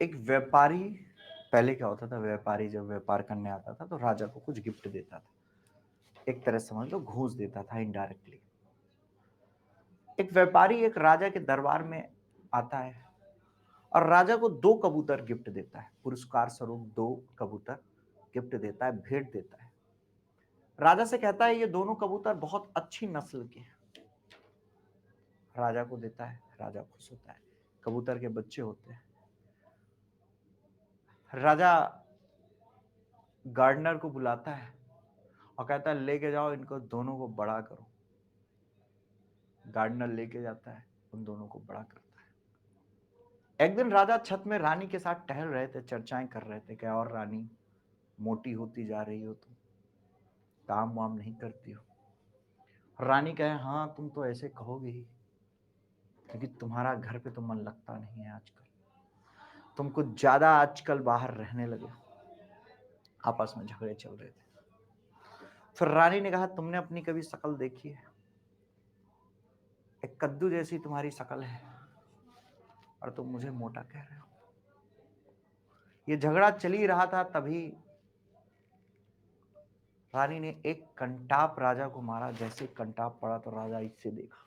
एक व्यापारी, पहले क्या होता था, व्यापारी जब व्यापार करने आता था तो राजा को कुछ गिफ्ट देता था, एक तरह से समझ लो घूस देता था इनडायरेक्टली। एक व्यापारी एक राजा के दरबार में आता है और राजा को दो कबूतर गिफ्ट देता है, पुरस्कार स्वरूप दो कबूतर गिफ्ट देता है, भेंट देता है। राजा से कहता है ये दोनों कबूतर बहुत अच्छी नस्ल के हैं। राजा को देता है, राजा खुश होता है, कबूतर के बच्चे होते हैं। राजा गार्डनर को बुलाता है और कहता है लेके जाओ इनको दोनों को बड़ा करो। गार्डनर लेके जाता है, उन दोनों को बड़ा करता है। एक दिन राजा छत में रानी के साथ टहल रहे थे, चर्चाएं कर रहे थे, क्या और रानी मोटी होती जा रही हो तुम, काम वाम नहीं करती हो। रानी कहे हाँ तुम तो ऐसे कहोगे ही, क्योंकि तुम्हारा घर पे तो मन लगता नहीं है आजकल, तुम कुछ ज्यादा आजकल बाहर रहने लगे हो। आपस में झगड़े चल रहे थे। फिर रानी ने कहा तुमने अपनी कभी शक्ल देखी है? एक कद्दू जैसी तुम्हारी शक्ल है और तुम मुझे मोटा कह रहे हो। ये झगड़ा चल ही रहा था, तभी रानी ने एक कंटाप राजा को मारा। जैसे कंटाप पड़ा तो राजा इससे देखा।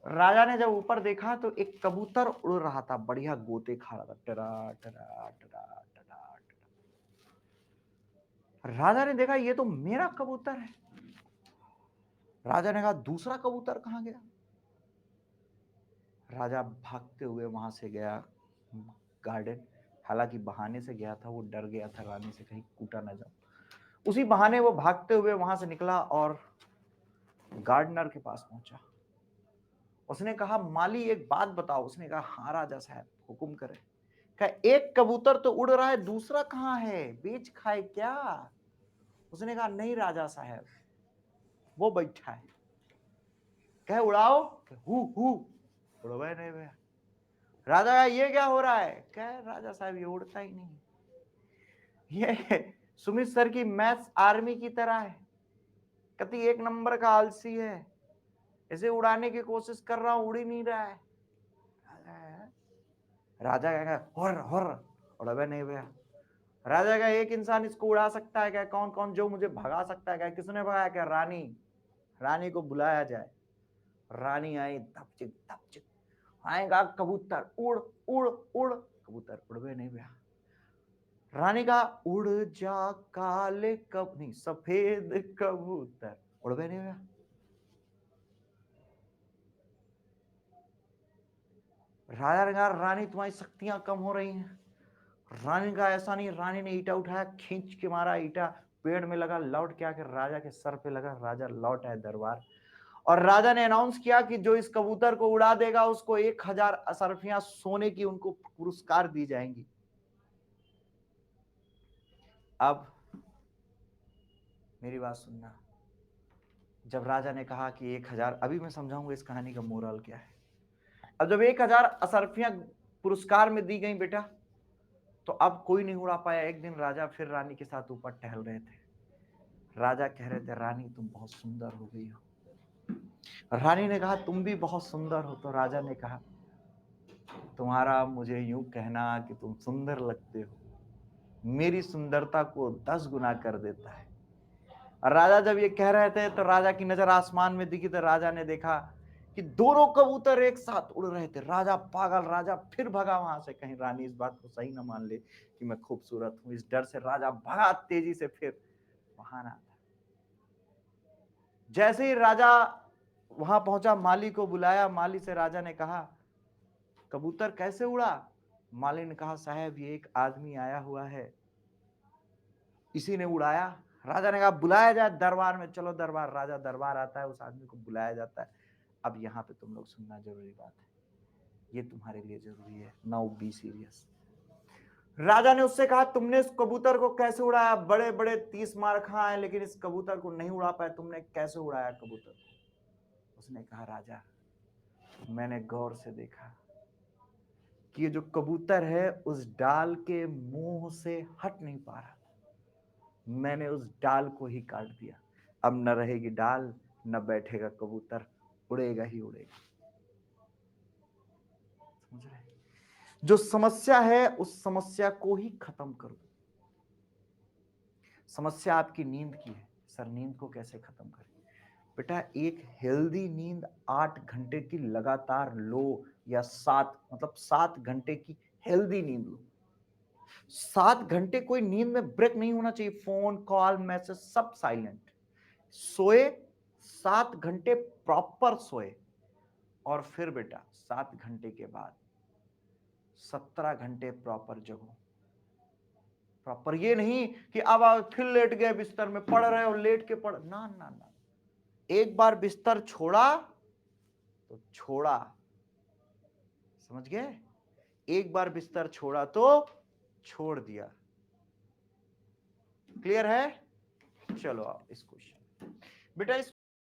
राजा ने जब ऊपर देखा तो एक कबूतर उड़ रहा था, बढ़िया गोते खा रहा था, टरा टरा टरा टरा टरा। राजा ने देखा ये तो मेरा कबूतर है। राजा ने कहा दूसरा कबूतर कहां गया? राजा भागते हुए वहां से गया गार्डन। हालांकि बहाने से गया था, वो डर गया था रानी से कहीं कूटा ना जाऊं। उसी बहाने वो भागते हुए वहां से निकला और गार्डनर के पास पहुंचा। उसने कहा माली एक बात बताओ। उसने कहा हाँ राजा साहब हुकुम करे। कहा एक कबूतर तो उड़ रहा है, दूसरा कहाँ है, बेच खाए क्या? उसने कहा नहीं राजा साहब, वो बैठा है। कहे उड़ाओ। हु उड़वे नहीं भैया। राजा का ये क्या हो रहा है? कहे राजा साहब ये उड़ता ही नहीं, ये सुमित सर की मैथ्स आर्मी की तरह है, कति एक नंबर का आलसी है, इसे उड़ाने की कोशिश कर रहा हूं, उड़ ही नहीं रहा है। राजा कहेगा हुर हुर, उड़वे नहीं भैया। राजा का एक इंसान इसको उड़ा सकता है क्या? कौन कौन? जो मुझे भगा सकता है क्या? किसने भगाया क्या? रानी। रानी को बुलाया जाए। रानी आई, धपचिक धपचिक। आएगा कबूतर, उड़ उड़ उड़। कबूतर उड़वे नहीं भैया। रानी का उड़ जा काले कब नहीं सफेद कबूतर, उड़वे नहीं भैया। राजा ने कहा रानी तुम्हारी शक्तियां कम हो रही हैं। रानी का ऐसा नहीं। रानी ने ईटा उठाया, खींच के मारा, ईटा पेड़ में लगा, लौट के आकर राजा के सर पे लगा। राजा लौट आए दरबार और राजा ने अनाउंस किया कि जो इस कबूतर को उड़ा देगा उसको 1000 असरफियां सोने की उनको पुरस्कार दी जाएंगी। अब मेरी बात सुनना। जब राजा ने कहा कि 1000, अभी मैं समझाऊंगा इस कहानी का मोरल क्या है। अब जब 1000 असरफियां पुरस्कार में दी गई बेटा, तो अब कोई नहीं उड़ा पाया। एक दिन राजा फिर रानी के साथ ऊपर टहल रहे थे। राजा कह रहे थे रानी तुम बहुत सुंदर हो गई हो। रानी ने कहा तुम भी बहुत सुंदर हो। तो राजा ने कहा तुम्हारा मुझे यूं कहना कि तुम सुंदर लगते हो मेरी सुंदरता को 10 गुना कर देता है। और राजा जब ये कह रहे थे तो राजा की नजर आसमान में दिखी, तो राजा ने देखा कि दोनों कबूतर एक साथ उड़ रहे थे। राजा पागल, राजा फिर भगा वहां से, कहीं रानी इस बात को सही ना मान ले कि मैं खूबसूरत हूं। इस डर से राजा भगा तेजी से, फिर वहां ना था। जैसे ही राजा वहां पहुंचा, माली को बुलाया। माली से राजा ने कहा कबूतर कैसे उड़ा? माली ने कहा साहब ये एक आदमी आया हुआ है, इसी ने उड़ाया। राजा ने कहा बुलाया जाए दरबार में। चलो दरबार। राजा दरबार आता है, उस आदमी को बुलाया जाता है। अब यहाँ पे तुम लोग सुनना जरूरी बात है, ये तुम्हारे लिए जरूरी है। Now be serious. राजा ने उससे कहा तुमने इस कबूतर को कैसे उड़ाया? बड़े बड़े 30 मार खाए लेकिन इस कबूतर को नहीं उड़ा पाए, तुमने कैसे उड़ाया कबूतर को? उसने कहा राजा मैंने गौर से देखा कि ये जो कबूतर है उस डाल के मुंह से हट नहीं पा रहा, मैंने उस डाल को ही काट दिया। अब न रहेगी डाल, न बैठेगा कबूतर, उड़ेगा ही उड़ेगा। समझ रहे? जो समस्या है उस समस्या को ही खत्म करो। समस्या आपकी नींद की है, सर नींद को कैसे खत्म करें? बेटा एक हेल्दी नींद 8 घंटे की लगातार लो, या 7 मतलब 7 घंटे की हेल्दी नींद लो। 7 घंटे कोई नींद में ब्रेक नहीं होना चाहिए, फोन कॉल मैसेज सब साइलेंट। सोए 7 घंटे प्रॉपर सोए, और फिर बेटा 7 घंटे के बाद 17 घंटे प्रॉपर जगो। प्रॉपर ये नहीं कि अब आप फिर लेट गए बिस्तर में, पढ़ रहे हो लेट के पढ़, ना ना ना। एक बार बिस्तर छोड़ा तो छोड़ा, समझ गए? एक बार बिस्तर छोड़ा तो छोड़ दिया। क्लियर है? चलो आप इस क्वेश्चन बेटा इस